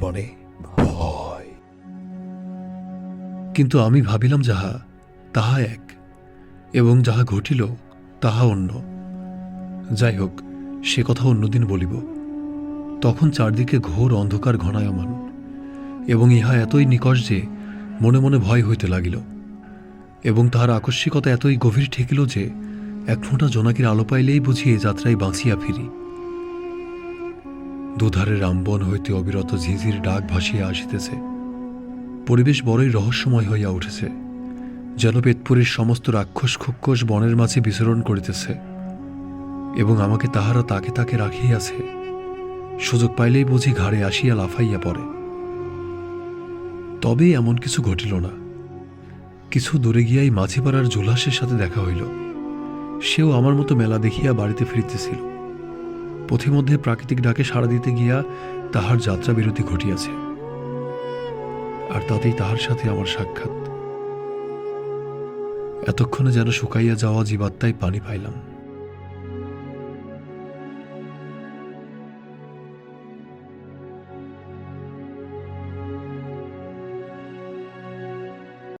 মনে ভয়। কিন্তু আমি ভাবিলাম যাহা তাহা এক, এবং যাহা ঘটিল তাহা অন্য। যাই হোক, সে কথা অন্যদিন বলিব। তখন চারদিকে ঘোর অন্ধকার ঘনায়মান, এবং ইহা এতই নিকষ যে মনে মনে ভয় হইতে লাগিল, এবং তাহার আকস্মিকতা এতই গভীর ঠেকিল যে এক ফোঁটা জোনাকির আলো পাইলেই বুঝি এ যাত্রায় বাঁচিয়া ফিরি। দুধারে রামবন হইতে অবিরত ঝিঝির ডাক ভাসিয়া আসিতেছে। পরিবেশ বড়ই রহস্যময় হইয়া উঠেছে, যেন পেতপুরীর সমস্ত রাক্ষস খুক্ষস বনের মাঝে বিচরণ করিতেছে, এবং আমাকে তাহারা তাকে তাকে রাখিয়াছে। সুযোগ পাইলেই বুঝি ঘাড়ে আসিয়া লাফাইয়া পড়ে। তবে এমন কিছু ঘটিল না। কিছু দূরে গিয়াই মাঝিপাড়ার জুলহাসের সাথে দেখা হইল। সেও আমার মতো মেলা দেখিয়া বাড়িতে ফিরিতেছিল। পথিমধ্যে প্রাকৃতিক ডাকে সাড়া দিতে গিয়া তাহার যাত্রা বিরতি ঘটিয়াছে, আর তাতেই তাহার সাথে আমার সাক্ষাৎ। এতক্ষণে যেন শুকাইয়া যাওয়া জীবাত্মায় পানি পাইলাম।